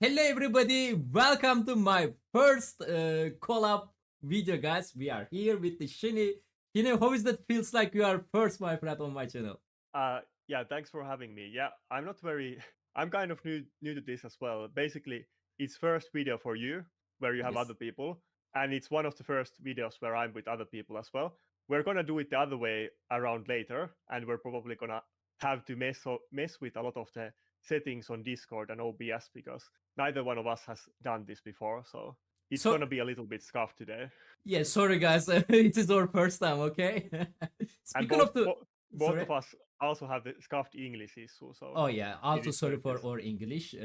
Hello everybody, welcome to my first collab video guys. We are here with the Shini. Shini, how is that feels like you are first my friend on my channel? Yeah, thanks for having me. Yeah, I'm not very I'm kind of new to this as well. Basically, it's first video for you where you have Yes. other people, and it's one of the first videos where I'm with other people as well. We're gonna do it the other way around later, and we're probably gonna have to mess with a lot of the settings on Discord and OBS because neither one of us has done this before, so it's So gonna be a little bit scuffed today. yeah, sorry guys, it is our first time, okay? And Speaking of the both sorry. of us also have the scuffed English issue, so Oh yeah, it also is what sorry it for is. our English.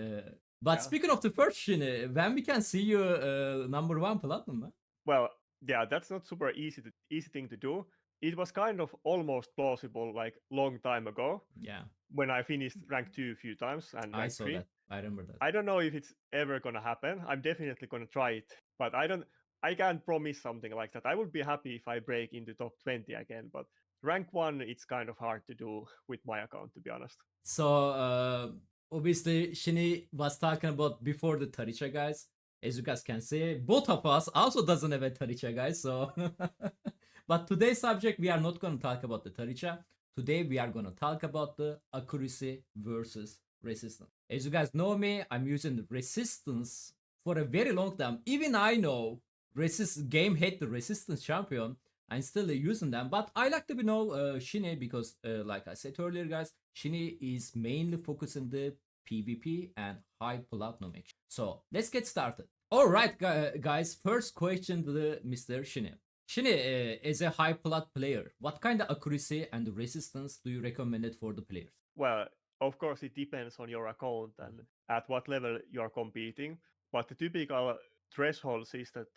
But Yeah. speaking of the first Shini, when we can see you number one platinum, man? Well, yeah, that's not super easy thing to do. It was kind of almost plausible like long time ago Yeah, when I finished rank 2 a few times and I rank saw 3. that. I remember that. I don't know if it's ever gonna happen. I'm definitely gonna try it, but I can't promise something like that. I would be happy if I break into top 20 again, but rank 1 it's kind of hard to do with my account, to be honest. So obviously Shini was talking about before the Taricha guys. As you guys can see, both of us also doesn't have a Taricha guys. So but today's subject we are not gonna talk about the Taricha. Today we are gonna talk about the accuracy versus resistance. As you guys know me, I'm using resistance for a very long time. Even I know resist game hate the resistance champion. I'm still using them, but I like to know Shini because, like I said earlier, guys, Shini is mainly focusing the PvP and high platinum action. So let's get started. All right, guys. First question to the Mr. Shini. Shini, as a high plat player, what kind of accuracy and resistance do you recommend it for the players? Well, of course, it depends on your account and at what level you're competing. But the typical thresholds is that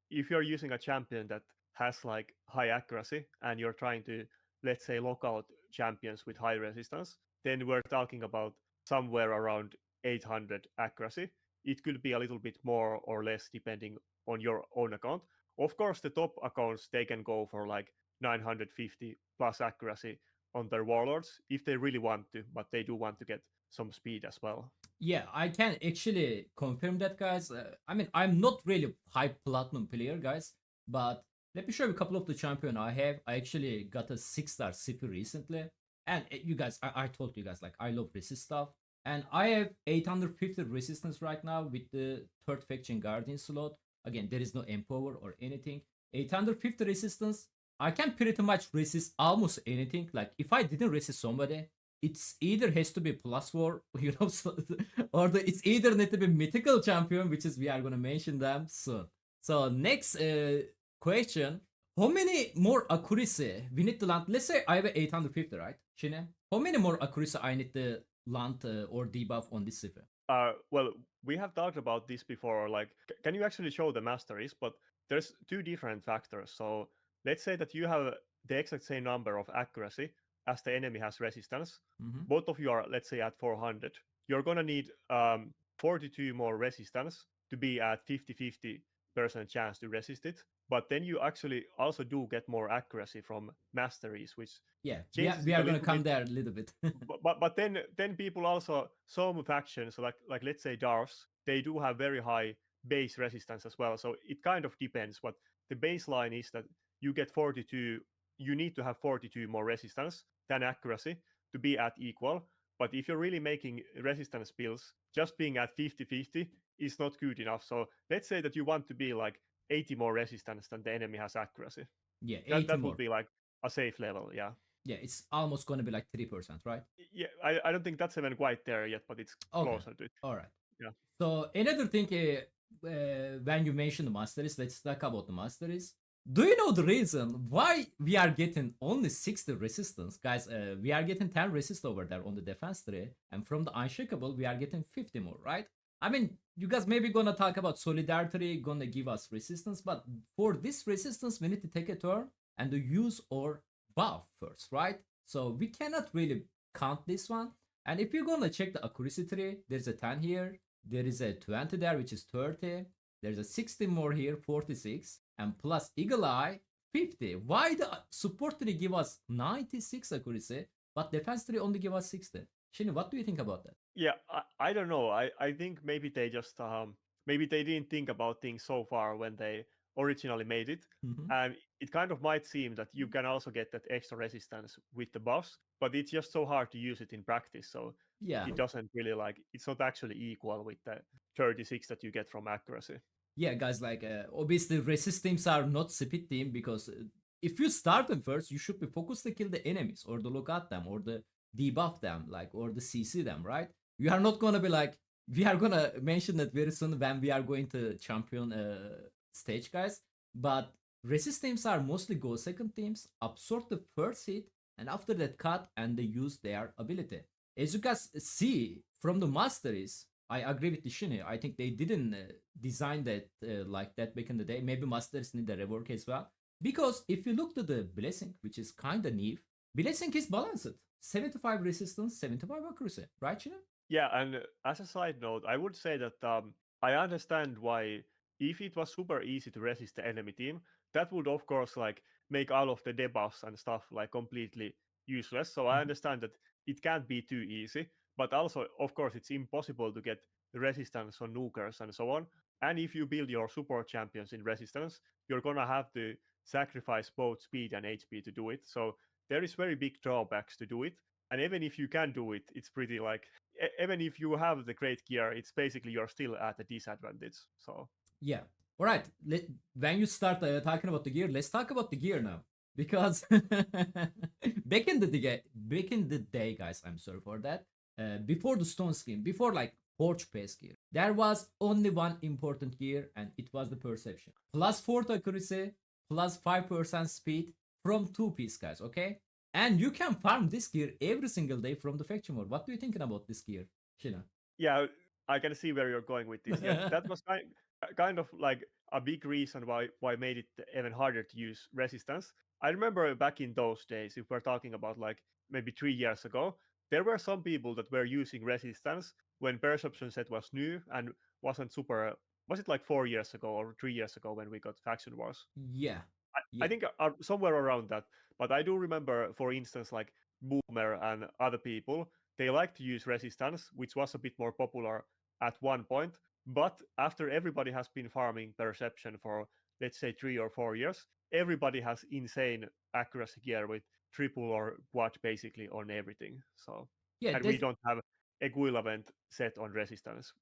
if you're using a champion that has like high accuracy and you're trying to, let's say, lock out champions with high resistance, then we're talking about somewhere around 800 accuracy. It could be a little bit more or less depending on your own account. Of course, the top accounts they can go for like 950 plus accuracy on their warlords if they really want to, but they do want to get some speed as well. Yeah, I can actually confirm that, guys. I mean, I'm not really high platinum player, guys, but let me show you a couple of the champion I have. I actually got a 6-star CP recently, and you guys, I told you guys like I love resist stuff, and I have 850 resistance right now with the third faction guardian slot. Again, there is no empower or anything. 850 resistance. I can pretty much resist almost anything. Like if I didn't resist somebody, it's either has to be +4, or it's either need to be mythical champion, which is we are gonna mention them soon. So next question: how many more accuracy we need to land? Let's say I have 850, right, Shine? How many more accuracy I need to land or debuff on this cipher? Well, we have talked about this before. Like, can you actually show the masteries? But there's two different factors. So let's say that you have the exact same number of accuracy as the enemy has resistance. Mm-hmm. Both of you are, let's say, at 400. You're gonna need 42 more resistance to be at 50-50% chance to resist it. But then you actually also do get more accuracy from masteries, which Yeah, changes we it are a gonna little bit. come there a little bit. But then people also, some factions like let's say dwarfs, they do have very high base resistance as well, so it kind of depends. But the baseline is that you get 42, you need to have 42 more resistance than accuracy to be at equal. But if you're really making resistance builds, just being at 50-50 is not good enough. So let's say that you want to be like 80 more resistance than the enemy has accuracy. Yeah, that 80 that would more. be like a safe level. Yeah. Yeah, it's almost gonna be like 3%, right? Yeah, I don't think that's even quite there yet, but it's Okay, closer to it. all right. Yeah. So another thing, when you mention the masteries, let's talk about the masteries. Do you know the reason why we are getting only 60 resistance, guys? We are getting 10 resist over there on the defense tree, and from the unshakable, we are getting 50 more, right? I mean, you guys maybe gonna talk about solidarity, gonna give us resistance, but for this resistance, we need to take a turn and use our buff first, right? So we cannot really count this one. And if you're gonna check the accuracy tree, there's a 10 here, there is a 20 there, which is 30. There's a 60 more here, 46. And plus Eagle Eye, 50. Why the support tree give us 96 accuracy, but defense tree only give us 60? Shini, what do you think about that? Yeah, I don't know. I think maybe they just maybe they didn't think about things so far when they originally made it. Hmm. And it kind of might seem that you can also get that extra resistance with the buffs, but it's just so hard to use it in practice. So Yeah. it doesn't really like it's not actually equal with the 36 that you get from accuracy. Yeah, guys, like obviously resist teams are not speed team because if you start them first, you should be focused to kill the enemies or the look at them or the debuff them, like or the CC them, right? You are not gonna be like we are gonna mention that very soon when we are going to champion stage, guys. But resist teams are mostly go second teams, absorb the first hit, and after that cut and they use their ability. As you guys see from the masteries, I agree with the Shini. I think they didn't design that like that back in the day. Maybe masters need a rework as well. Because if you look to the blessing, which is kind of new, blessing is balanced. 75 resistance, 75 accuracy, right, Shini? Yeah, and as a side note, I would say that I understand why if it was super easy to resist the enemy team, that would of course like make all of the debuffs and stuff like completely useless. So I Mhm. understand that it can't be too easy, but also of course it's impossible to get the resistance on nukers and so on. And if you build your support champions in resistance, you're gonna have to sacrifice both speed and HP to do it. So there is very big drawbacks to do it. And even if you can do it, it's pretty like even if you have the great gear, it's basically you're still at a disadvantage. So Yeah. All right. When you start talking about the gear, let's talk about the gear now. Because back in the day, guys, I'm sorry for that. Before the stone skin, before like torch pace gear, there was only one important gear, and it was the perception. Plus 4 accuracy, plus 5% speed from 2 piece, guys. Okay, and you can farm this gear every single day from the faction mode. What do you thinking about this gear, Shina? yeah, I can see where you're going with this. Yeah, that was kind of like a big reason why made it even harder to use resistance. I remember back in those days, if we're talking about like maybe 3 years ago, there were some people that were using resistance when perception set was new and wasn't super. Was it like 4 years ago or 3 years ago when we got faction wars? Yeah, I yeah. think somewhere around that. But I do remember, for instance, like Boomer and other people, they like to use resistance, which was a bit more popular at one point. But after everybody has been farming perception for, let's say, 3 or 4 years, everybody has insane accuracy gear with triple or quad basically on everything. So, Yeah, and we don't have equivalent set on resistance,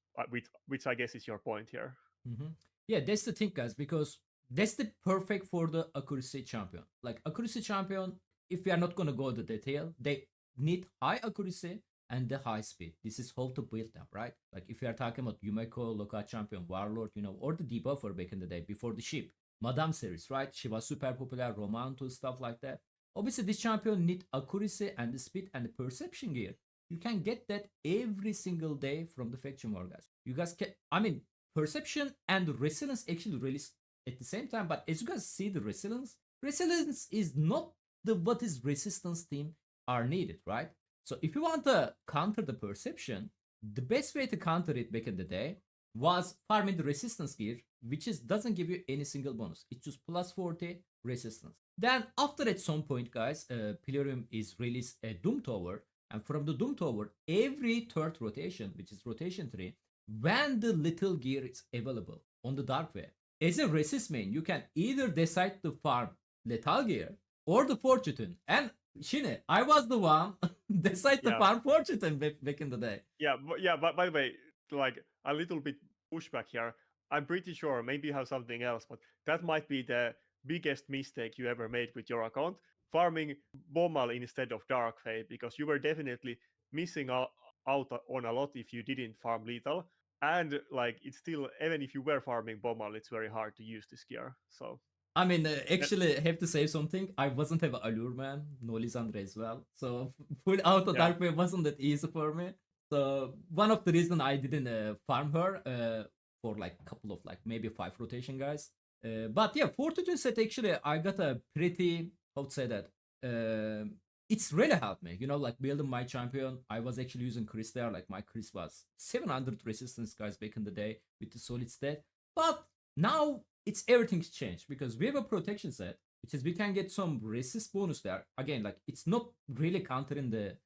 which I guess is your point here. Mhm. Yeah, that's the thing, guys, because that's the perfect for the accuracy champion. Like accuracy champion, if we are not gonna go the detail, they need high accuracy and the high speed. This is how to build them, right? Like if we are talking about Yumeko, Loka champion, Warlord, or the debuffer back in the day before the ship, Madame series, right? She was super popular, Romanto, stuff like that. Obviously, this champion need accuracy and the speed and the perception gear. You can get that every single day from the faction war, guys. You guys can, I mean, perception and resilience actually released at the same time. But as you guys see, the resilience is not the what is resistance team are needed, right? So if you want to counter the perception, the best way to counter it back in the day was farming the resistance gear, which is doesn't give you any single bonus. It's just plus 40 resistance. Then after at some point, guys, Plarium is released a Doom Tower, and from the Doom Tower, every third rotation, which is rotation 3, when the little gear is available on the dark web. As a resist main, you can either decide to farm lethal gear or the fortune. And Shine, I was the one decide to Yeah, farm fortune back in the day. yeah. But by the way, like a little bit pushback here. I'm pretty sure maybe you have something else, but that might be the biggest mistake you ever made with your account, farming Bomal instead of Dark Fate, because you were definitely missing out on a lot if you didn't farm Lethal. And like it's still, even if you were farming Bomal, it's very hard to use this gear. So I mean, that, actually, I have to say something. I wasn't have Allure man, no Lisandre as well. So full out of yeah, Dark Wave wasn't that easy for me. So one of the reason I didn't farm her for like a couple of like maybe 5 rotation guys. But yeah, Fortitude set actually I got a pretty how to say that. It's really helped me. Like building my champion. I was actually using Chris there. Like my Chris was 700 resistance guys back in the day with the solid stat. But now it's everything's changed because we have a protection set, which is we can get some resist bonus there. Again, like it's not really countering the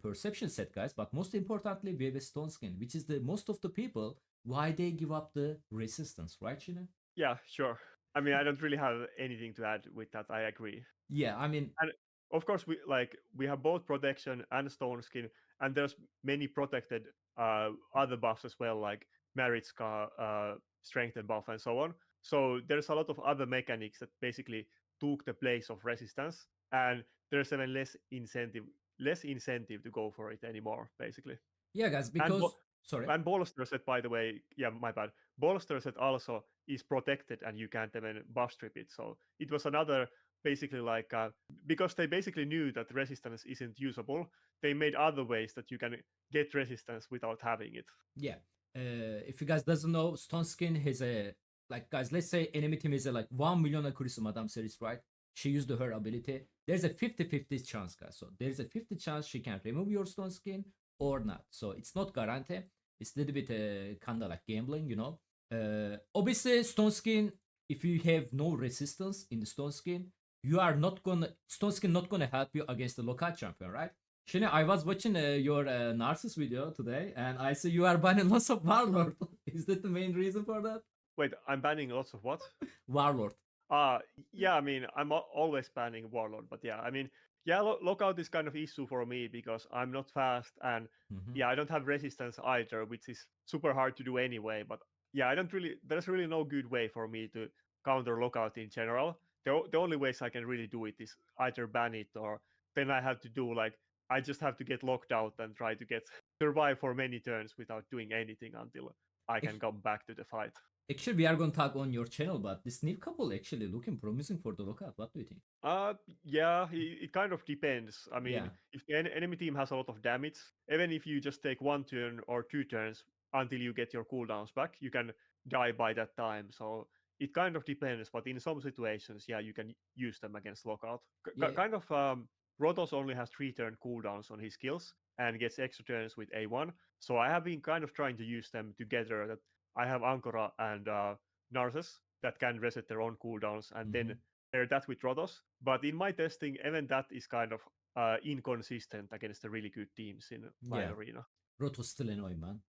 perception set, guys. But most importantly, we have a stone skin, which is the most of the people why they give up the resistance, right, Shini? Yeah, sure. I mean, I don't really have anything to add with that. I agree. Yeah, I mean, And of course, we have both protection and stone skin, and there's many protected other buffs as well, like Merit's strength and buff and so on. So there's a lot of other mechanics that basically took the place of resistance, and there's even less incentive to go for it anymore, basically. yeah, guys, And because sorry. and Bolster set, by the way, yeah, my bad. Bolster set also is protected, and you can't even buff strip it. So it was another basically like because they basically knew that resistance isn't usable. They made other ways that you can get resistance without having it. Yeah. If you guys doesn't know, Stone Skin has a like guys, let's say enemy team is a like 1 million accuracy Madame series, right? She used her ability. There's a 50-50 chance, guys. So there's a 50 chance she can remove your Stone Skin or not. So it's not guaranteed. It's a little bit kinda like gambling, you know. Obviously, Stone Skin, if you have no resistance in the Stone Skin, you are not gonna Stone Skin not gonna help you against the local champion, right? Shini, I was watching your Narses video today, and I see you are banning lots of Warlord. Is that the main reason for that? Wait, I'm banning lots of what? Warlord. Yeah, I mean, I'm always banning Warlord, but yeah, I mean, yeah, lockout is kind of issue for me because I'm not fast, and Mm-hmm. yeah, I don't have resistance either, which is super hard to do anyway. But yeah, I don't really, there's really no good way for me to counter lockout in general. The only ways I can really do it is either ban it, or then I have to do like, I just have to get locked out and try to get survive for many turns without doing anything until I can come back to the fight. Actually, we are going to talk on your channel, but this new couple actually looking promising for the lookout. What do you think? Yeah, it kind of depends. I Yeah. mean, if the enemy team has a lot of damage, even if you just take 1 turn or 2 turns until you get your cooldowns back, you can die by that time. So it kind of depends, but in some situations, yeah, you can use them against lockout. Yeah. Kind of, Rotos only has 3 turn cooldowns on his skills and gets extra turns with A1. So I have been kind of trying to use them together. That I have Ankora and Narses that can reset their own cooldowns, and Mm-hmm. then pair that with Rotos. But in my testing, even that is kind of inconsistent against the really good teams in Live Yeah. Arena. Roto's still annoying, man.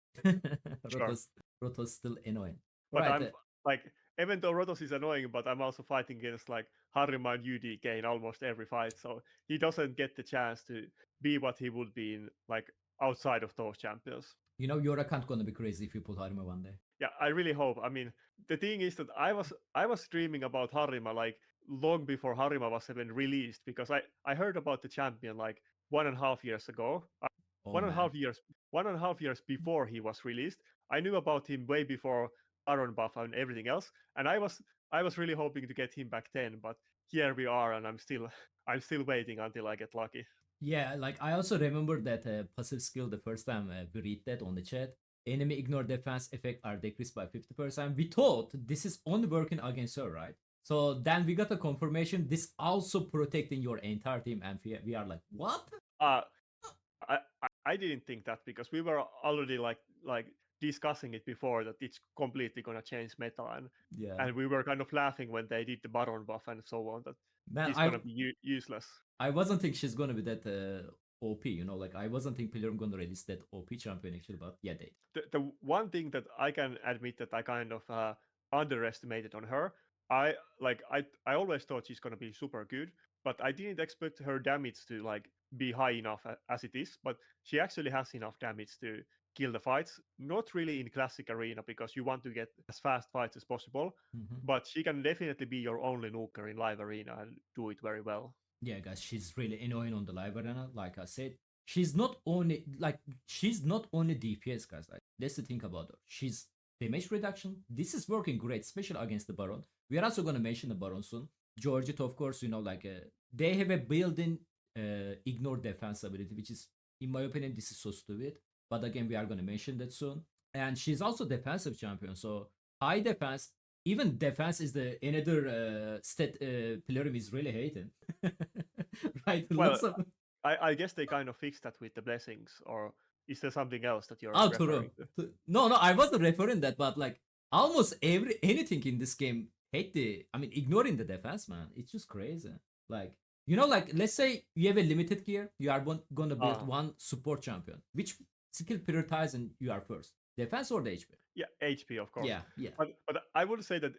Sure. Roto's still annoying. But Right. like, even though Rotos is annoying, but I'm also fighting against like Harima and UDK in almost every fight. So he doesn't get the chance to be what he would be in like outside of those champions. You know, your account gonna be crazy if you pull Harima one day. Yeah, I really hope. I mean, the thing is that I was streaming about Harima like long before Harima was even released, because I heard about the champion like 1.5 years ago. Oh One and a man. half years 1.5 years before he was released. I knew about him way before Baron buff and everything else, and I was really hoping to get him back then, but here we are, and I'm still I'm still waiting until I get lucky. Yeah, like I also remember that passive skill the first time we read that on the chat. Enemy ignore defense effect are decreased by 50%. We thought this is only working against her, right? So then we got a confirmation this also protecting your entire team, and we are like, what? Uh I didn't think that, because we were already like discussing it before that it's completely gonna change meta, Yeah. and we were kind of laughing when they did the Baron buff and so on, that Man, he's gonna be useless. I wasn't think she's gonna be that OP, you know, like I wasn't think Plarium gonna release that OP champion actually, but yeah, they. The one thing that I can admit that I kind of underestimated on her, I always thought she's gonna be super good, but I didn't expect her damage to like be high enough as it is. But she actually has enough damage to kill the fights. Not really in classic arena, because you want to get as fast fights as possible, Mhm. but she can definitely be your only nuker in live arena and do it very well. Yeah, guys, she's really annoying on the live arena. Like I said, she's not only DPS, guys. Like let's think about her. She's damage reduction. This is working great, especially against the Baron. We are also gonna mention the Baron soon. Georgette, of course, you know, like they have a built-in ignore defense ability, which is, in my opinion, this is so stupid. But again, we are gonna mention that soon. And she's also defensive champion, so high defense. Even defense is the another stat Plarium is really hating. Right? Well, Lots of I guess they kind of fixed that with the blessings, or is there something else that you're Alturo. referring to? No, I wasn't referring that, but like almost anything in this game hate the. I mean, ignoring the defense, man. It's just crazy. Like You know, like let's say you have a limited gear, you are gonna build Ah, one support champion. Which skill prioritizing you are first? Defense or the HP? yeah, HP of course. Yeah, yeah. But I would say that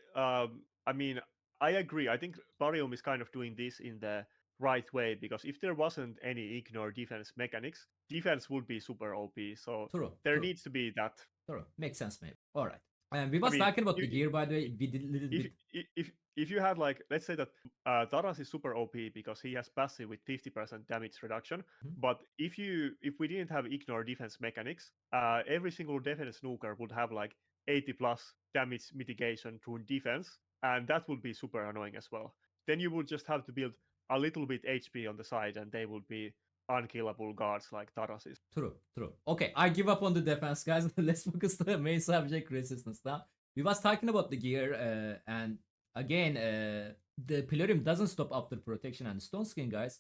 I mean I agree. I think Plarium is kind of doing this in the right way because if there wasn't any ignore defense mechanics, defense would be super OP. So True, there true, needs to be that. true. Makes sense, maybe. All right. And we I was mean, talking about the gear, by the way. We did a little if bit. if you had like let's say that Taras is super OP because he has passive with 50% damage reduction, Mhm. but if we didn't have ignore defense mechanics, every single defense snooker would have like 80 plus damage mitigation through defense, and that would be super annoying as well. Then you would just have to build a little bit HP on the side, and they would be unkillable guards like Taras is. True, true. Okay, I give up on the defense, guys. Let's focus on the main subject, resistance. Now, we was talking about the gear, and again, the Plarium doesn't stop after protection and stone skin, guys.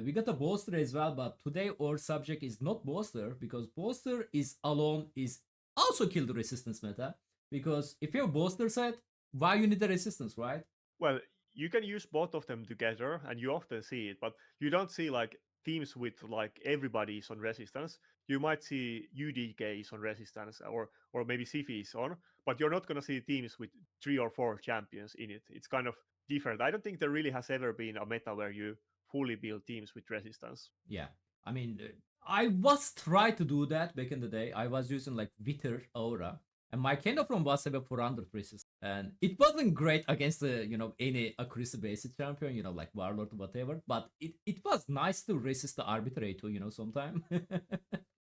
We got a bolster as well, but today our subject is not bolster because bolster is alone is also kill the resistance meta. Because if you have bolster set, why you need the resistance, right? Well, you can use both of them together, and you often see it, but you don't see like teams with like everybody is on resistance. You might see UDK is on resistance, or maybe Sifi is on, but you're not gonna see teams with 3 or 4 champions in it. It's kind of different. I don't think there really has ever been a meta where you fully build teams with resistance. Yeah, I mean, I was trying to do that back in the day. I was using like Wither Aura, and my kind from was about 400 resist, and it wasn't great against the any accuracy based champion, like Warlord or whatever. But it was nice to resist the arbitrary too, sometime.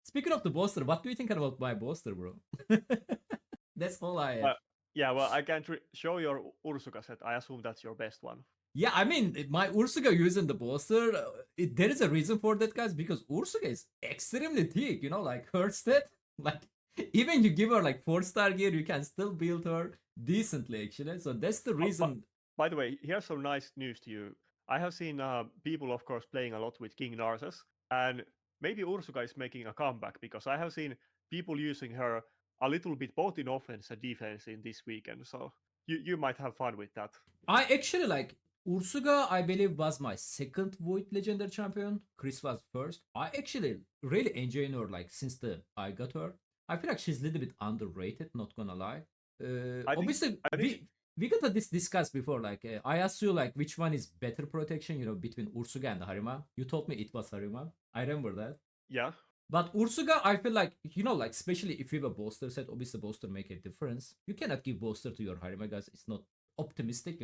Speaking of the bolster, what do you think about my bolster, bro? That's all I have. Uh, yeah, well, I can't show your Ursuga set. I assume that's your best one. Yeah, I mean, my Ursuga using the bolster, there is a reason for that, guys, because Ursuga is extremely thick, like her stat, like, even you give her like 4-star gear, you can still build her decently, actually. So that's the But reason. by the way, here's some nice news to you. I have seen people, of course, playing a lot with King Narses, and maybe Ursuga is making a comeback because I have seen people using her a little bit both in offense and defense in this weekend. So you might have fun with that. I actually like Ursuga, I believe, was my second Void Legendary champion. Chris was first. I actually really enjoy her, like, since I got her. I feel like she's a little bit underrated, not gonna lie. I think Obviously, I think we got this discussed before. Like, I asked you like which one is better protection, between Ursuga and Harima. You told me it was Harima. I remember that. yeah. But Ursuga, I feel like, like, especially if you have a bolster set, obviously bolster make a difference. You cannot give bolster to your Harima, guys. It's not optimistic,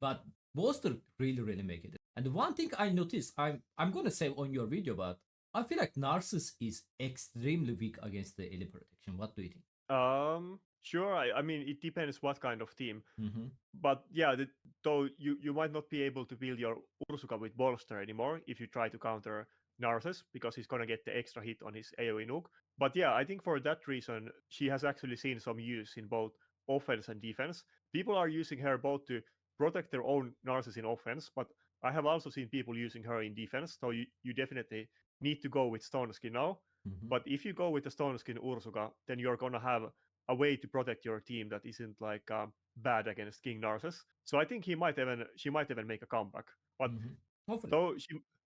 But bolster really, really make it. And the one thing I noticed, I'm gonna say on your video, but I feel like Narses is extremely weak against the elite protection. What do you think? Sure. I mean, it depends what kind of team. Mm-hmm. But yeah, though you might not be able to build your Ursuka with Bolster anymore if you try to counter Narses because he's gonna get the extra hit on his AoE nuke. But yeah, I think for that reason she has actually seen some use in both offense and defense. People are using her both to protect their own Narses in offense, but I have also seen people using her in defense. So you definitely need to go with Stone Skin now. Mm-hmm. But if you go with the Stone Skin Ursuka, then you're gonna have a way to protect your team that isn't like bad against King Narses. So I think she might even make a comeback. But Mm-hmm. Hopefully. though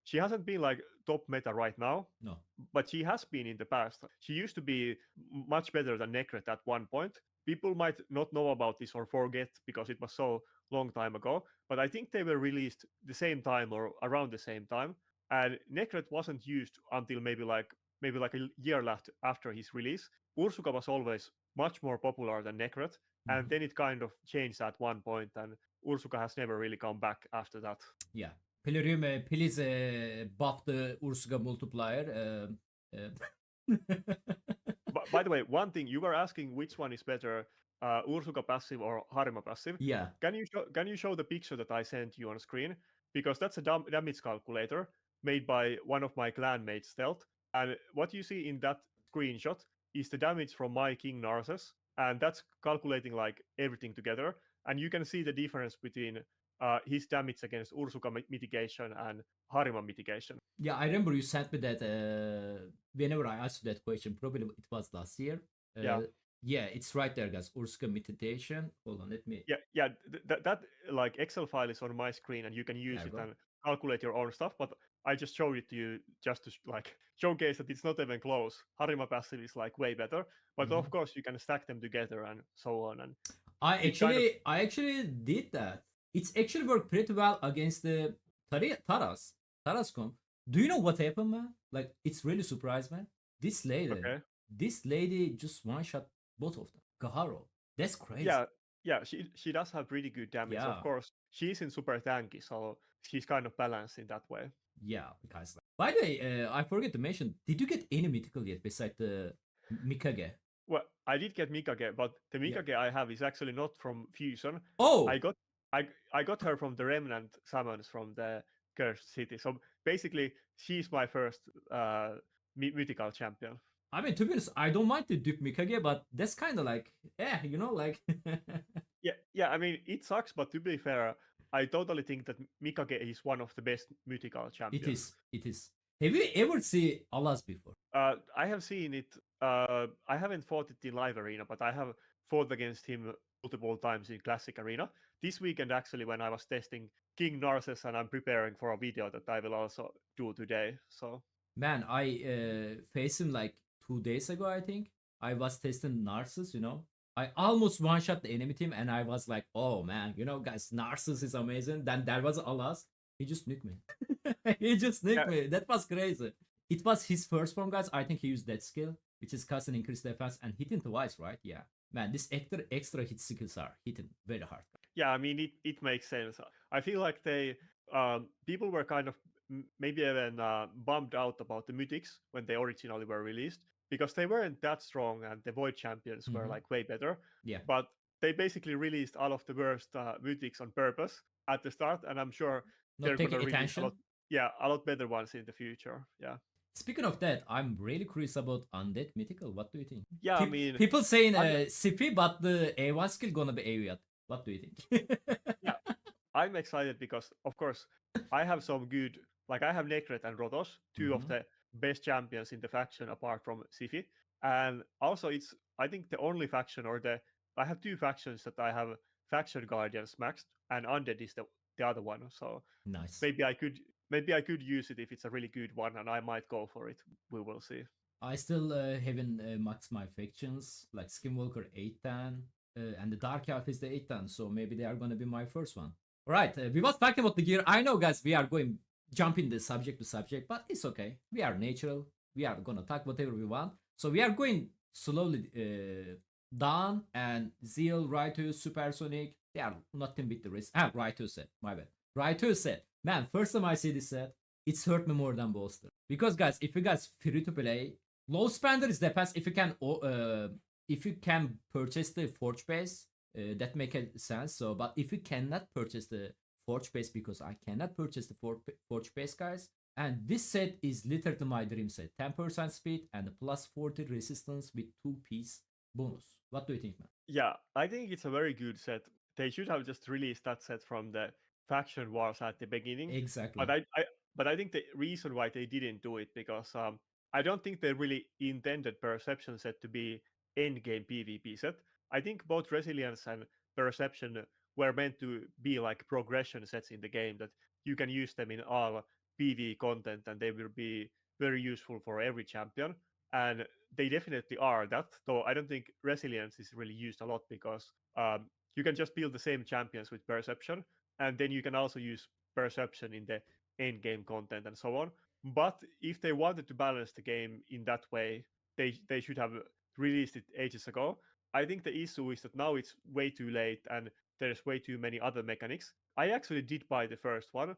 she hasn't been like top meta right now, No. but she has been in the past. She used to be much better than Necret at one point. People might not know about this or forget because it was so long time ago, but I think they were released the same time or around the same time. And Necret wasn't used until maybe like a year left after his release. Ursuka was always much more popular than Necret, and Mm-hmm. then it kind of changed at one point, and Ursuka has never really come back after that. Yeah. Plarium, please buff the Ursuga multiplier. By the way, one thing you were asking which one is better, Ursuka passive or Harima passive. Yeah. Can you show the picture that I sent you on screen? Because that's a damage calculator made by one of my clanmates, Stealth. And what you see in that screenshot is the damage from my King Narses, and that's calculating like everything together. And you can see the difference between his damage against Ursuka mitigation and Harima mitigation. Yeah, I remember you sent me that whenever I asked you that question, probably it was last year. Yeah. Uh, yeah, it's right there, guys. Ursuka meditation. Hold on, let me. Yeah, that like Excel file is on my screen, and you can use There we it. go. And calculate your own stuff, but I just showed it to you just to like showcase that it's not even close. Harima passive is like way better, but of Mhm. course you can stack them together and so on, and I it kind of actually I actually did that. It's actually worked pretty well against the Taras comp. Do you know what happened, man? Like it's really surprised, man. This lady, okay. this lady just one shot both of them. Gaharo. That's crazy. Yeah, yeah, she does have pretty good damage. Of Yeah, course, she's in super tanky, so she's kind of balanced in that way. yeah. Because by the way, I forget to mention. Did you get any mythical yet besides the Mikage? Well, I did get Mikage, but the Yeah. Mikage I have is actually not from Fusion. I Oh, got I got her from the Remnant summons from the Cursed City. So basically, she's my first mythical champion. I mean to be honest, I don't mind to dupe Mikage, but that's kind of like, like. Yeah. I mean, it sucks, but to be fair, I totally think that Mikage is one of the best mythical It champions. is. It is. Have you ever seen Alas before? I have seen it. I haven't fought it in live arena, but I have fought against him multiple times in classic arena. This weekend, actually, when I was testing King Narses, and I'm preparing for a video that I will also do today. So Man, I faced him like 2 days ago, I think. I was testing Narses, I almost one shot the enemy team, and I was like, oh man, guys, Narses is amazing. Then there was Alas. He just nuked me. He just yeah, nuked me. That was crazy. It was his first form, guys. I think he used that skill, which is cast and increased defense and hitting twice, right? Yeah. Man, this extra hit skills are hitting very hard. yeah. I mean, it makes sense. I feel like they people were kind of maybe even bummed out about the mythics when they originally were released because they weren't that strong, and the void champions were Mm-hmm. like way better. Yeah. But they basically released all of the worst mythics on purpose at the start, and I'm sure Not they're taking gonna release attention. a lot better ones in the future. Yeah, Speaking of that, I'm really curious about Undead Mythical. What do you think? yeah. I mean, People saying I'm CP, but the A1 skill gonna be AoE. What do you think? yeah, I'm excited because of course I have some good, like I have Nekret and Rotos, two of Hmm. the best champions in the faction apart from Sifi, and also it's I think the only faction or the I have two factions that I have faction guardians maxed, and Undead is the other one. So Nice. maybe I could maybe I could use it if it's a really good one, and I might go for it. We will see. I still haven't maxed my factions like Skinwalker 810 and the Dark Elf is the 810, so maybe they are gonna be my first one. All right, we was talking about the gear. I know, guys, we are going jumping the subject to subject, but it's okay. We are natural. We are gonna talk whatever we want. So we are going slowly down, and Zeal, Raitu, Supersonic, they are nothing with the risk. Raitu said, my bad. Raitu said, man, first time I see this set, it's hurt me more than Bolster. Because guys, if you guys free to play, low spender is depends if you can purchase the forge base, that make a sense. So, but if you cannot purchase the forge base, because I cannot purchase the forge base, guys, and this set is literally my dream set: 10% speed and plus 40 resistance with 2 piece bonus. What do you think, man? Yeah, I think it's a very good set. They should have just released that set from the faction wars at the beginning. But Exactly. I think the reason why they didn't do it because I don't think they really intended perception set to be end game PvP set. I think both resilience and perception were meant to be like progression sets in the game that you can use them in all PvE content and they will be very useful for every champion. And they definitely are that, though I don't think resilience is really used a lot because you can just build the same champions with perception, and then you can also use perception in the end game content and so on. But if they wanted to balance the game in that way, they should have released it ages ago. I think the issue is that now it's way too late and there's way too many other mechanics. I actually did buy the first one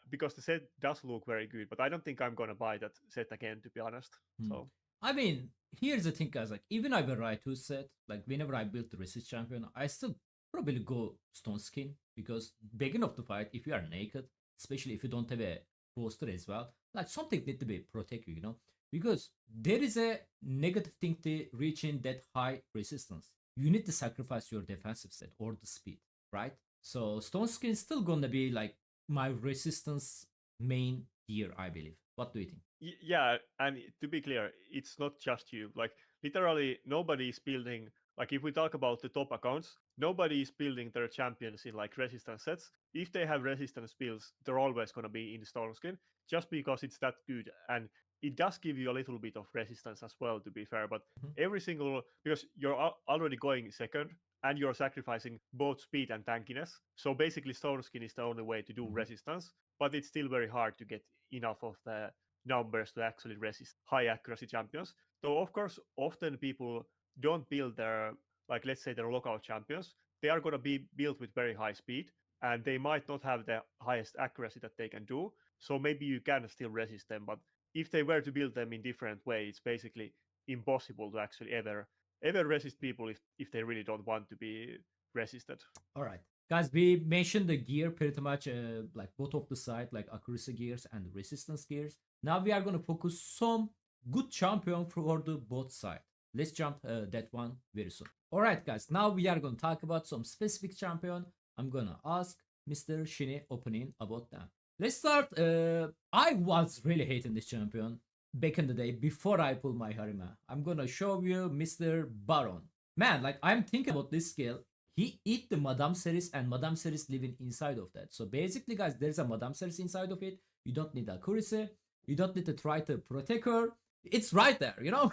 because the set does look very good, but I don't think I'm gonna buy that set again, to be honest. Hmm. So I mean, here's the thing, guys. Like, even I will write to set, like, whenever I build the resist champion, I still probably go stone skin because beginning of the fight, if you are naked, especially if you don't have a poster as well, like something need to be protect you, because there is a negative thing to reaching that high resistance. You need to sacrifice your defensive set or the speed, right? So stone skin is still gonna be like my resistance main gear, I believe. What do you think? yeah, and to be clear, it's not just you. Like literally, nobody is building Like if we talk about the top accounts, nobody is building their champions in like resistance sets. If they have resistance builds, they're always going to be in Storm Skin just because it's that good. And it does give you a little bit of resistance as well, to be fair. But Mhm. every single, because you're already going second and you're sacrificing both speed and tankiness. So basically, Storm Skin is the only way to do Mhm. resistance, but it's still very hard to get enough of the numbers to actually resist high accuracy champions. So, of course, often people don't build their, like, let's say their local champions. They are going to be built with very high speed and they might not have the highest accuracy that they can do. So maybe you can still resist them. But if they were to build them in different way, it's basically impossible to actually ever resist people if they really don't want to be resisted. All right, guys, we mentioned the gear pretty much, like both of the side, like accuracy gears and resistance gears. Now we are gonna focus some good champion for the both side. Let's jump that one very soon. All right, guys. Now we are gonna talk about some specific champion. I'm gonna ask Mr. Shini opinion about them. Let's start. I was really hating this champion back in the day before I pulled my Harima. I'm gonna show you Mr. Baron. Man, like I'm thinking about this skill. He eat the Madame Series and Madame Series living inside of that. So basically, guys, there's a Madame Series inside of it. You don't need accuracy. You don't need to try to protect her. It's right there, you know?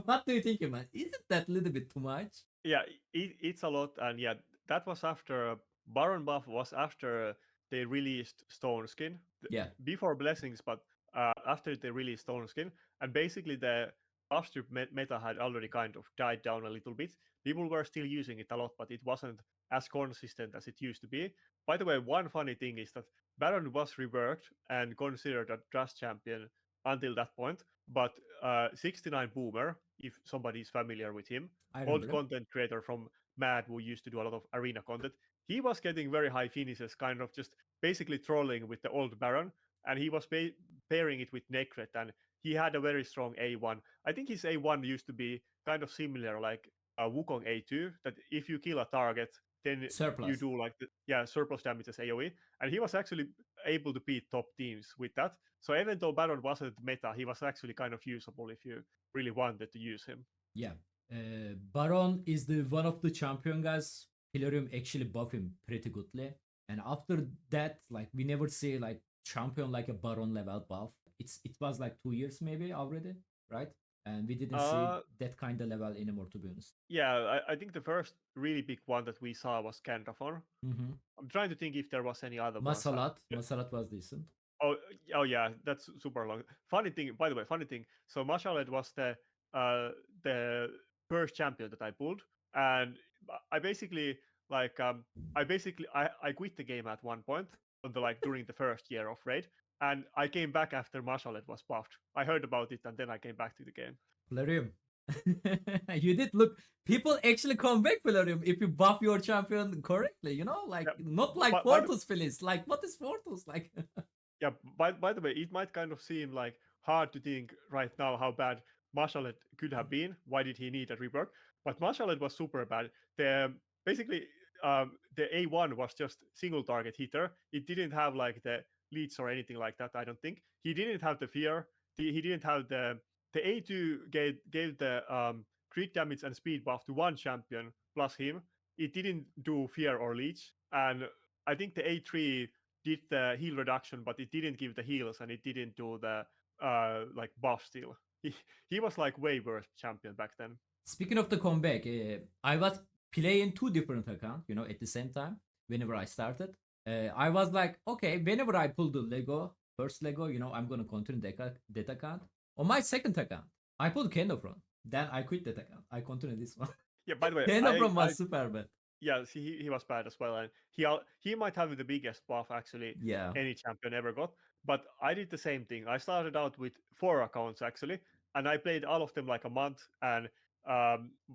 What do you think, man? Isn't that a little bit too much? Yeah, it's a lot, and yeah, that was after Baron buff was after they released Stone Skin Yeah, before Blessings, but after they released Stone Skin, and basically the after meta had already kind of died down a little bit. People were still using it a lot, but it wasn't as consistent as it used to be. By the way, one funny thing is that Baron was reworked and considered a trust champion until that point, but 69 Boomer, if somebody is familiar with him, I remember old them. content creator from Mad who used to do a lot of arena content, he was getting very high finishes, kind of just basically trolling with the old Baron, and he was pairing it with Necret, and he had a very strong A1. I think his A1 used to be kind of similar, like Wukong A2, that if you kill a target, then you Surplus. do like surplus damage as AoE, and he was actually able to beat top teams with that. So even though Baron wasn't meta, he was actually kind of usable if you really wanted to use him. Yeah. Baron is the one of the champion guys. Plarium actually buff him pretty goodly. And after that, like we never see like champion like a Baron level buff. It was like 2 years maybe already, right? And we didn't see Uh, that kind of level anymore, to be honest. yeah, I think the first really big one that we saw was Cantafon. Mm-hmm. I'm trying to think if there was any other ones. Masalat was decent. Oh, oh yeah, that's super long. Funny thing, by the way, funny thing. So Mashaled was the first champion that I pulled, and I basically like I quit the game at one point on the like during the first year of raid, and I came back after Mashaled was buffed. I heard about it, and then I came back to the game. Plarium. You did look. People actually come back, Plarium, if you buff your champion correctly. You know, like Yeah, not like but Fortus Phyllis. Like what is Fortus like? yeah, by the way, it might kind of seem like hard to think right now how bad Marshallet could have been. Why did he need a rework? But Marshallet was super bad. The basically the A1 was just single target hitter. It didn't have like the leads or anything like that. I don't think he didn't have the fear. He didn't have the A2 gave the crit damage and speed buff to one champion plus him. It didn't do fear or leech, and I think the A3 did the heal reduction, but it didn't give the heals and it didn't do the like buff steal. He was like way worse champion back then. Speaking of the comeback, I was playing two different accounts, at the same time. Whenever I started, I was like, okay, whenever I pull the Lego, first Lego, I'm gonna continue that account. On my second account, I pulled Kendofron. Then I quit that account. I continue this one. Yeah, by the way, Kendofron I was super bad. yeah, see, he was bad as well, and he might have the biggest buff actually Yeah. any champion ever got. But I did the same thing. I started out with 4 accounts actually, and I played all of them like a month. And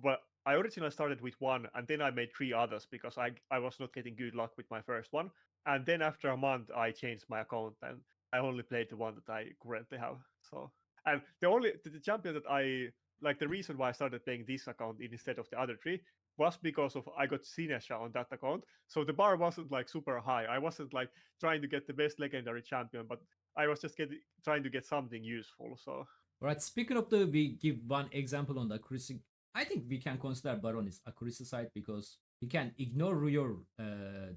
but I originally started with one, and then I made 3 others because I was not getting good luck with my first one. And then after a month, I changed my account, and I only played the one that I currently have. So and the champion that I like the reason why I started playing this account instead of the other 3 was because of I got Sinesha on that account. So the bar wasn't like super high. I wasn't like trying to get the best legendary champion, but I was just trying to get something useful. So All right. Speaking of we give one example on the accuracy I think we can consider Baron is accuracy side because you can ignore your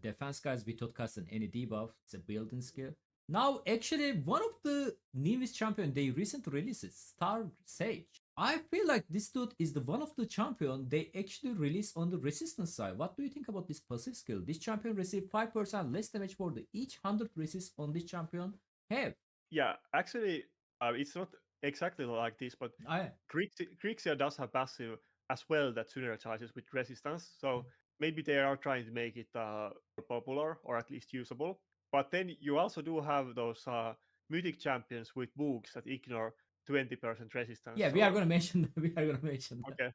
defense guys without casting any debuff. It's a building skill. Now, actually, one of the newest champion they recently released is Star Sage. I feel like this dude is the one of the champion they actually released on the resistance side. What do you think about this passive skill? This champion receive 5% less damage for the each 100 resist on this champion have. Yeah, actually, it's not exactly like this, but I Krixia does have passive as well that synergizes with resistance. So maybe they are trying to make it more popular or at least usable. But then you also do have those mythic champions with books that ignore 20% resistance. yeah, we are So gonna mention we are gonna mention that. okay,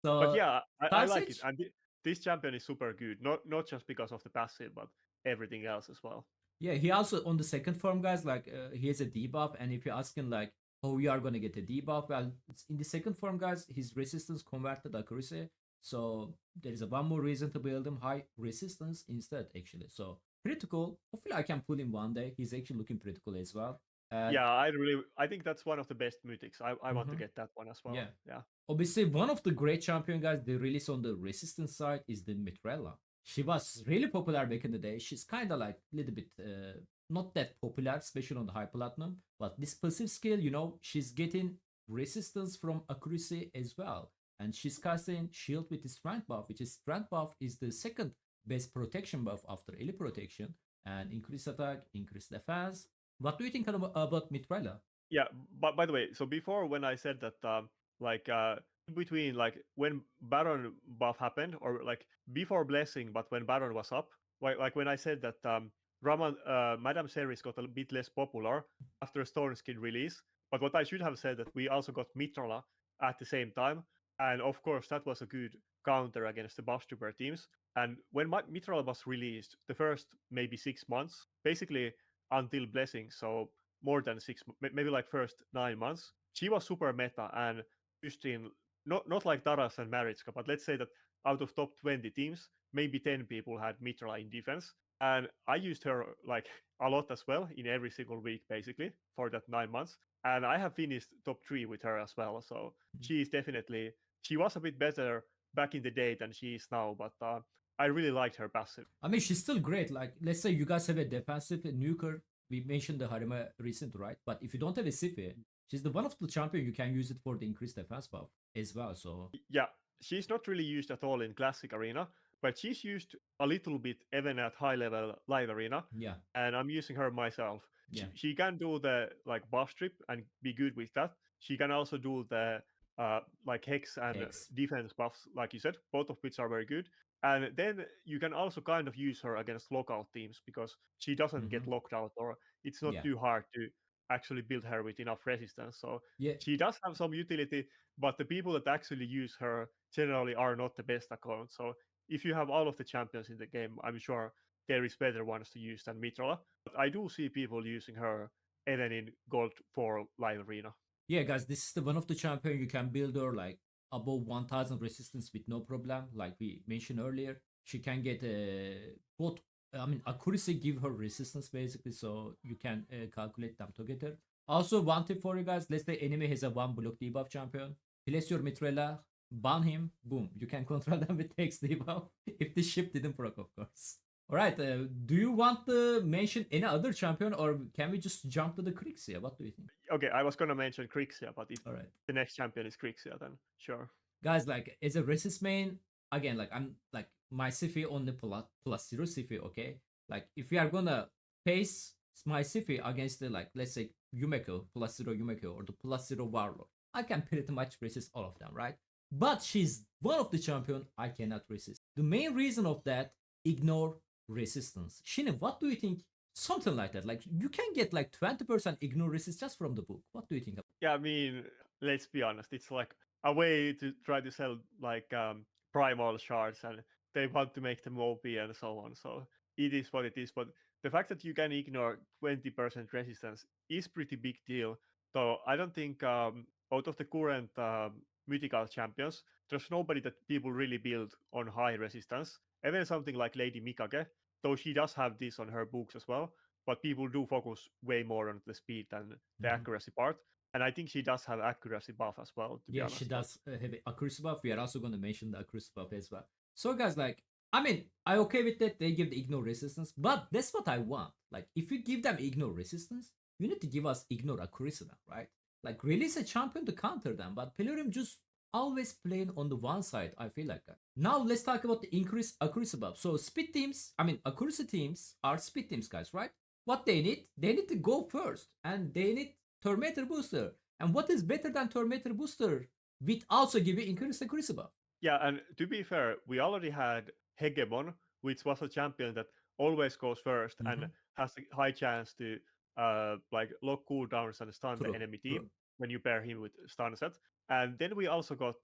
but So yeah, I Star like it, Sage, and this champion is super good. Not just because of the passive, but everything else as well. yeah, he also on the second form, guys. Like he has a debuff, and if you're asking like, oh, we are gonna get a debuff, well, it's in the second form, guys. His resistance converted accuracy, so there is a one more reason to build him high resistance instead. Actually, so pretty cool. Hopefully, I can pull him one day. He's actually looking pretty cool as well. And Yeah, I think that's one of the best mythics. I want to mhm, get that one as well. yeah, Yeah. obviously, one of the great champion guys they release on the resistance side is the Mithrala. She was really popular back in the day. She's kind of like a little bit not that popular, especially on the high platinum. But this passive skill, she's getting resistance from accuracy as well. And she's casting shield with the strength buff, which is strength buff is the second best protection buff after elite protection. And increase attack, increase defense. What do you think about Mithrala? Yeah, but by the way, so before when I said that like in between like when Baron buff happened or like before Blessing, but when Baron was up, like when I said that Madame Series got a bit less popular after Storm Skin release, but what I should have said that we also got Mithrala at the same time, and of course that was a good counter against the buff super teams. And when Mithrala was released, the first maybe 6 months, basically until Blessing, so more than maybe like first 9 months. She was super meta and used in not like Daras and Maritska, but let's say that out of top 20 teams, maybe 10 people had Mithrala in defense. And I used her like a lot as well in every single week, basically, for that 9 months. And I have finished top 3 with her as well. So she is definitely, she was a bit better back in the day than she is now, but I really liked her passive. I mean, she's still great. Like, let's say you guys have a defensive nuker. We mentioned the Harima recent, right? But if you don't have a Sifi, she's the one of the champion you can use it for the increased defense buff as well. So Yeah, she's not really used at all in classic arena, but she's used a little bit even at high level live arena, yeah, and I'm using her myself. yeah, She can do the like buff strip and be good with that. She can also do the like hex and Hex. defense buffs, like you said, both of which are very good. And then you can also kind of use her against lockout teams because she doesn't get Mm-hmm. locked out, or it's not Yeah, too hard to actually build her with enough resistance. So yeah, she does have some utility, but the people that actually use her generally are not the best accounts. So if you have all of the champions in the game, I'm sure there is better ones to use than Mithrala. But I do see people using her even in Gold 4 live arena. yeah, guys. This is the one of the champion you can build her like above 1,000 resistance with no problem. Like we mentioned earlier, she can get both. I mean, accuracy give her resistance basically, so you can calculate them together. Also, one tip for you guys: let's say enemy has a one block debuff champion. Place your Mithrala, ban him, boom. You can control them with X debuff if the ship didn't proc, of course. All right. Do you want to mention any other champion, or can we just jump to the Krixia? What do you think? Okay, I was gonna mention Krixia, but if All right, the next champion is Krixia, then sure. guys. Like as a resist main, again, like I'm like my Sifi on the plus zero Sifi. Okay, like if we are gonna face my Sifi against the like let's say Yumeko plus zero Yumeko or the plus zero Warlord, I can pretty much resist all of them, right? But she's one of the champion I cannot resist. The main reason of that, ignore resistance. Shini, what do you think? Something like that. Like you can get like 20% ignore resist just from the book. What do you think? Yeah, I mean, let's be honest, it's like a way to try to sell like primal shards, and they want to make them OP and so on. So it is what it is. But the fact that you can ignore 20% resistance is pretty big deal. So I don't think out of the current mythical champions, there's nobody that people really build on high resistance. Even something like Lady Mikage, though she does have this on her books as well, but people do focus way more on the speed than the Mhm. accuracy part. And I think she does have accuracy buff as well, to be Yeah, honest. she But does have accuracy buff. We are also going to mention the accuracy buff as well. So guys, like, I mean, I okay with that. They give the ignore resistance, but that's what I want. Like, if you give them ignore resistance, you need to give us ignore accuracy now, right? Like, release a champion to counter them, but Plarium just always playing on the one side. I feel like that. Now let's talk about the increased accuracy buff. So speed teams, I mean, accuracy teams are speed teams, guys, right? What they need to go first, and they need Tormentor booster. And what is better than Tormentor booster with also giving increased accuracy buff? yeah, and to be fair, we already had Hegemon, which was a champion that always goes first and Mm-hmm. has a high chance to like lock cooldowns and stun the True, enemy true. team when you pair him with stun set. And then we also got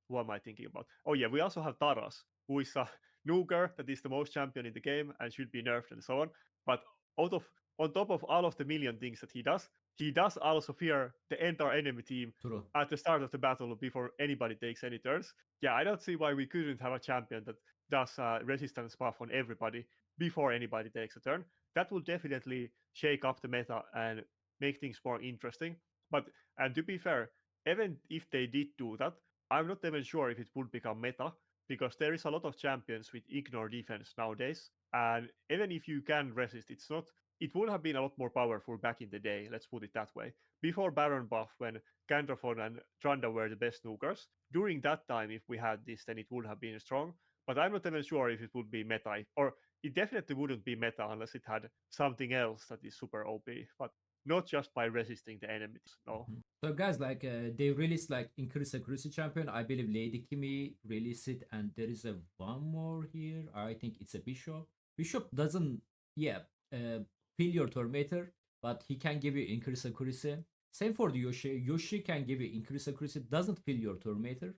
who am I thinking about? Oh yeah, we also have Taras, who is a nuker that is the most champion in the game and should be nerfed and so on. But out of on top of all of the million things that he does also fear the entire enemy team True. at the start of the battle before anybody takes any turns. Yeah, I don't see why we couldn't have a champion that does resistance buff on everybody before anybody takes a turn. That will definitely shake up the meta and make things more interesting. But and to be fair, even if they did do that, I'm not even sure if it would become meta because there is a lot of champions with ignore defense nowadays. And even if you can resist, it's not. It would have been a lot more powerful back in the day. Let's put it that way. Before Baron buff, when Gandalfon and Trunda were the best nukers. During that time, if we had this, then it would have been strong. But I'm not even sure if it would be meta, or it definitely wouldn't be meta unless it had something else that is super OP. But not just by resisting the enemies. No. Mhm. So guys, like they released like increase accuracy champion. I believe Lady Kimi released it, and there is a one more here. I think it's a bishop. Bishop doesn't, yeah, fill your tormentor, but he can give you increase accuracy. Same for the Yoshi. Yoshi can give you increase accuracy, doesn't fill your tormentor,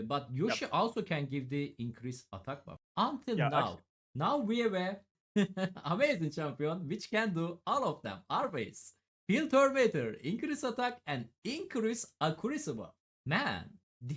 but Yep. Yoshi also can give the increase attack buff. Until Yeah. now, now we have a amazing champion which can do all of them. Arbais. Heal Tormentor, increase attack, and increase accuracy buff. Man,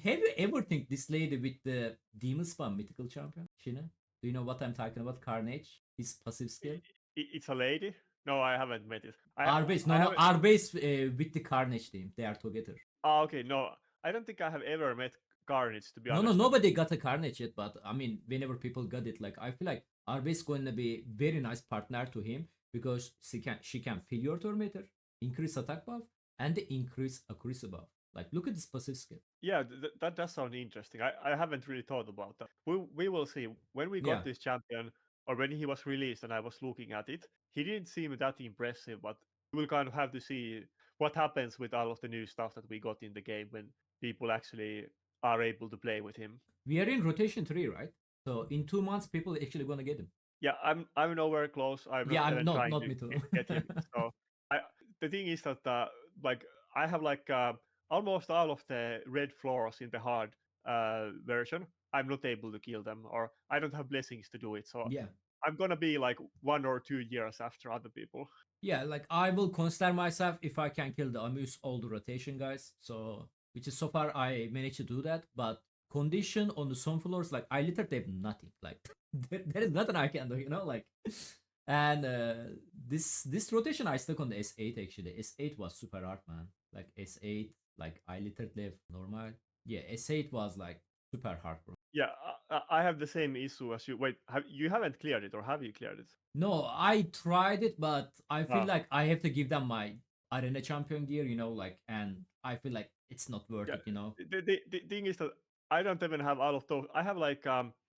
have you ever think this lady with the Demon Spam Mythical Champion? Shina? Do you know what I'm talking about? Carnage? His passive skill? It's a lady. No, I haven't met it. Arbais, no, I no, haven't. Arbais with the Carnage team. They are together. Okay, no, I don't think I have ever met Carnage to be No, no, honest. But nobody got a Carnage yet, but I mean, whenever people got it, like, I feel like Arbais going to be very nice partner to him because she can fill your Tormentor, increase attack buff, and increase accuracy buff. Like, look at this passive skill. yeah, that does sound interesting. I haven't really thought about that. We will see. When we Yeah. got this champion, or when he was released and I was looking at it, he didn't seem that impressive, but we'll kind of have to see what happens with all of the new stuff that we got in the game when people actually are able to play with him. We are in rotation 3, right? So in 2 months, people actually gonna get him. Yeah, I'm nowhere close. I'm Yeah, not I'm even not trying not to me too. get him. So I the thing is that like I have like almost all of the red floors in the hard version. I'm not able to kill them, or I don't have blessings to do it. So Yeah, I'm gonna be like 1 or 2 years after other people. yeah. Like, I will consider myself if I can kill the Amuse all the rotation guys. So which is so far I managed to do that, but condition on the some floors, like, I literally have nothing. Like, there is nothing I can do, like. And this rotation I stuck on the S8 actually. S8 was super hard, man. Like S8, like I literally have normal. Yeah, S8 was like super hard, bro. Yeah, I have the same issue as you. Wait, you haven't cleared it, or have you cleared it? No, I tried it, but I feel Ah, like I have to give them my arena champion gear, like, and I feel like it's not worth yeah. it. The thing is that I don't even have all of those. I have like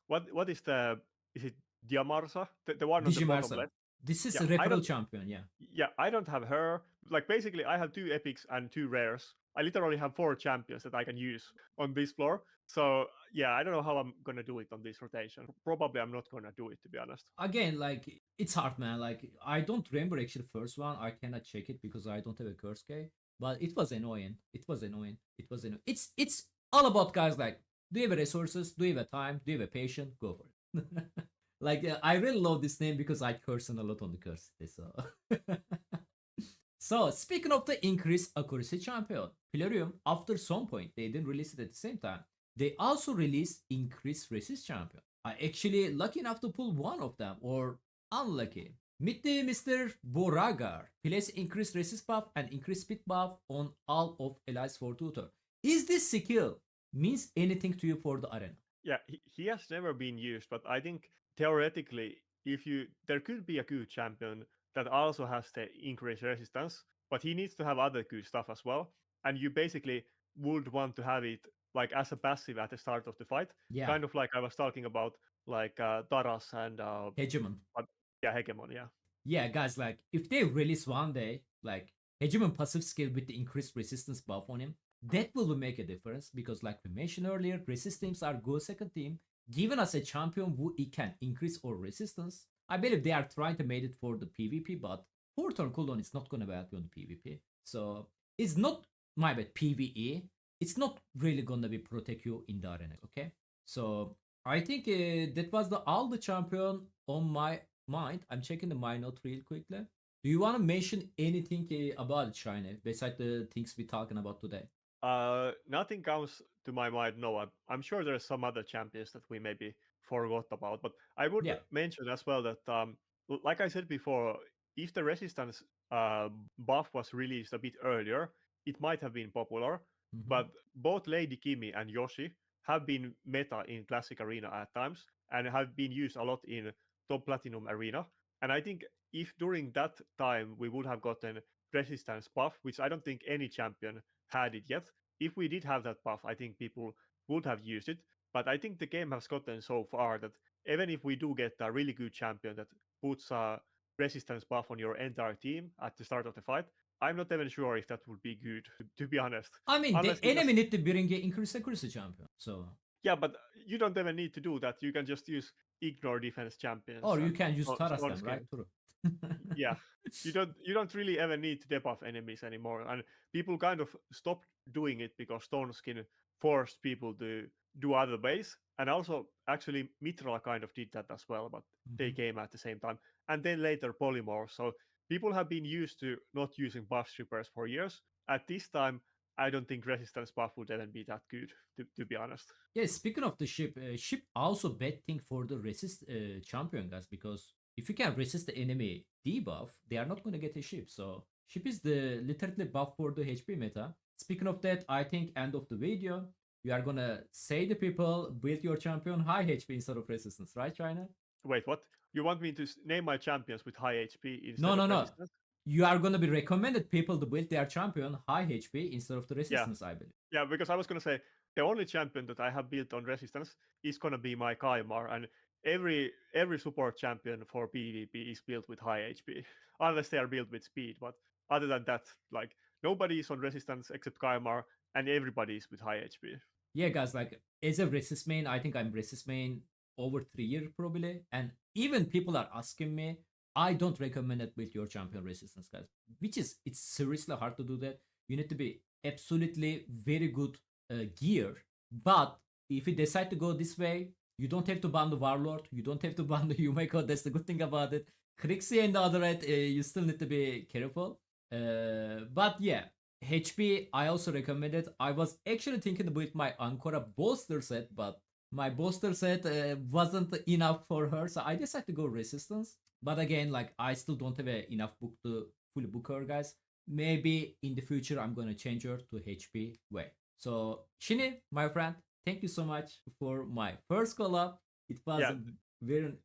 what is the is it Diamarsa, the one on the bottom Digimarsa. left? This is Yeah, a I referral don't. champion, yeah. Yeah, I don't have her. Like basically, I have 2 epics and 2 rares. I literally have 4 champions that I can use on this floor. So yeah, I don't know how I'm gonna do it on this rotation. Probably I'm not gonna do it, to be honest. Again, like, it's hard, man. Like, I don't remember actually first one. I cannot check it because I don't have a curse key. But it was annoying. It was annoying. It was annoying. It's all about guys, like, do you have resources? Do you have time? Do you have a patience? Go for it. Like, I really love this name because I curse a lot on the curse. So. So, speaking of the increased accuracy champion, Plarium, after some point, they didn't release it at the same time. They also released increased resist champion. I actually lucky enough to pull one of them, or unlucky. Meet the Mr. Boragar. Place increased resist buff and increased speed buff on all of allies for tutor. Is this skill means anything to you for the arena? Yeah, he has never been used, but I think theoretically, if you there could be a good champion that also has the increased resistance, but he needs to have other good stuff as well. And you basically would want to have it like as a passive at the start of the fight, Yeah, kind of like I was talking about, like Taras and Hegemon. what- yeah, Hegemon, yeah. Yeah, guys, like if they release one day, like Hegemon passive skill with the increased resistance buff on him, that will make a difference because, like we mentioned earlier, resist teams are go second team, giving us a champion who it can increase our resistance. I believe they are trying to make it for the PvP, but 4 turn cooldown is not gonna help you on the PvP. So it's not my bad PvE. It's not really gonna be protect you in the arena, okay? So I think that was the all the champion on my mind. I'm checking the my note real quickly. Do you want to mention anything about China besides the things we're talking about today? Nothing comes to my mind. No, I'm sure there's some other champions that we maybe forgot about, but I would Yeah. mention as well that, like I said before, if the resistance buff was released a bit earlier, it might have been popular. Hmm. But both Lady Kimi and Yoshi have been meta in Classic Arena at times and have been used a lot in Top Platinum Arena. And I think if during that time we would have gotten resistance buff, which I don't think any champion had it yet. If we did have that buff, I think people would have used it. But I think the game has gotten so far that even if we do get a really good champion that puts a resistance buff on your entire team at the start of the fight, I'm not even sure if that would be good, to be honest. I mean, Unless the it has, enemy need to bring a increase accuracy champion. So, yeah, but you don't even need to do that. You can just use ignore defense champions or you and can use Taras stone them, right? skin. True. Yeah, you don't really ever need to debuff enemies anymore, and people kind of stopped doing it because stone skin forced people to do other ways, and also actually Mithrala kind of did that as well, but they Mhm. came at the same time, and then later polymorph. So people have been used to not using buff strippers for years. At this time, I don't think resistance buff would even be that good, to be honest. Yeah, speaking of the ship also bad thing for the resist champion guys because if you can resist the enemy debuff, they are not gonna get a ship. So ship is the literally buff for the HP meta. Speaking of that, I think end of the video you are gonna say the people build your champion high HP instead of resistance, right, China? Wait, what? You want me to name my champions with high HP No, instead no, of no. resistance? You are gonna be recommended people to build their champion high HP instead of the Yeah, resistance, I believe. yeah, because I was gonna say the only champion that I have built on resistance is gonna be my Kaimar, and every support champion for PvP is built with high HP, unless they are built with speed. But other than that, like nobody is on resistance except Kaimar, and everybody is with high HP. Yeah, guys, like as a resist main, I think I'm resist main over 3 years probably. And even people are asking me, I don't recommend it with your champion resistance, guys. Which is it's seriously hard to do that. You need to be absolutely very good gear. But if you decide to go this way, you don't have to ban the Warlord, you don't have to ban the Yumeko. That's the good thing about it. Krixia and the other end, you still need to be careful. But yeah, HP, I also recommend it. I was actually thinking about my Ankora Bolster set, but my Bolster set wasn't enough for her, so I decided to go Resistance. But again, like I still don't have enough book to fully book her, guys. Maybe in the future I'm gonna change her to HP way. So Shini, my friend, thank you so much for my first collab. It was Yeah,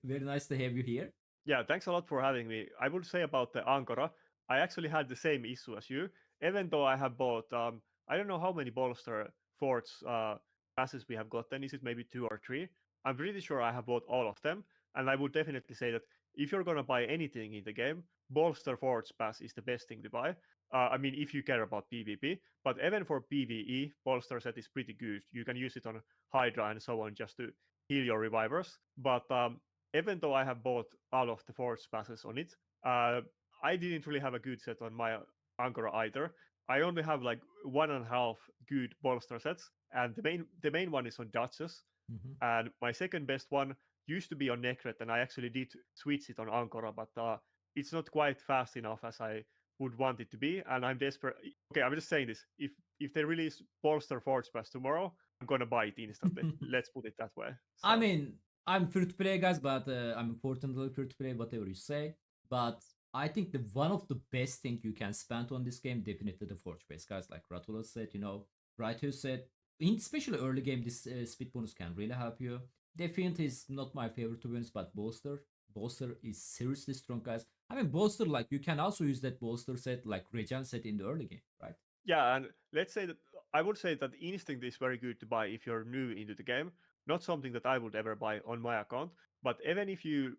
very nice to have you here. yeah, thanks a lot for having me. I would say about the Ankara, I actually had the same issue as you, even though I have bought, I don't know how many Bolster Forts passes we have gotten. Is it maybe two or three? I'm pretty sure I have bought all of them, and I would definitely say that if you're gonna buy anything in the game, Bolster Forts pass is the best thing to buy. I mean, if you care about PvP, but even for PvE, Bolster set is pretty good. You can use it on Hydra and so on just to heal your revivers. But even though I have bought all of the force passes on it, uh, I didn't really have a good set on my Ankara either. I only have like one and a half good bolster sets, and the main one is on Duchess, Mhm. and my second best one used to be on Necret, and I actually did switch it on Ankara, but it's not quite fast enough as I would want it to be, and I'm desperate. Okay, I'm just saying this. If they release Bolster Forge Pass tomorrow, I'm gonna buy it instantly. Let's put it that way. I So mean, I'm free to play, guys, but I'm importantly free to play, whatever you say. But I think the one of the best thing you can spend on this game, definitely the forge base, guys. Like Ratula said, Brighthus said, in especially early game, this speed bonus can really help you. Defiant is not my favorite to be honest, but Bolster is seriously strong, guys. I mean, Bolster, like you can also use that Bolster set, like regen set in the early game, right? Yeah, and let's say that I would say that Instinct is very good to buy if you're new into the game. Not something that I would ever buy on my account, but even if you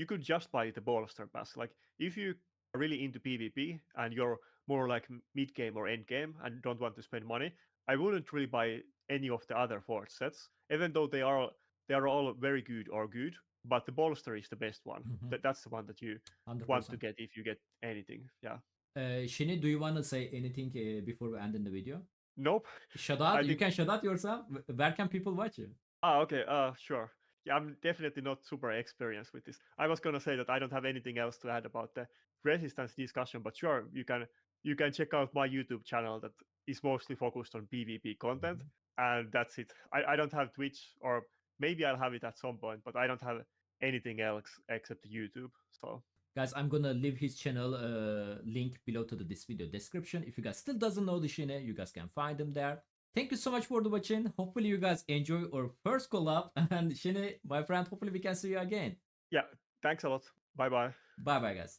could just buy the Bolster pass. Like if you are really into PvP and you're more like mid game or end game and don't want to spend money, I wouldn't really buy any of the other Forge sets, even though they are all very good or good. But the Bolster is the best one. Mm-hmm. That's the one that you want to 100%. get if you get anything. Yeah. Shini, do you want to say anything before we end in the video? Nope. Shout I out. You think. can shout out yourself. Where can people watch you? Okay. Sure. Yeah, I'm definitely not super experienced with this. I was gonna say that I don't have anything else to add about the resistance discussion, but sure, you can check out my YouTube channel that is mostly focused on PvP content, Mhm. and that's it. I don't have Twitch, or maybe I'll have it at some point, but I don't have anything else except YouTube. So Guys, I'm gonna leave his channel link below to this video description. If you guys still doesn't know the Shine, you guys can find him there. Thank you so much for the watching. Hopefully you guys enjoy our first collab. And Shine, my friend, hopefully we can see you again. yeah, thanks a lot. Bye bye. Bye bye, guys.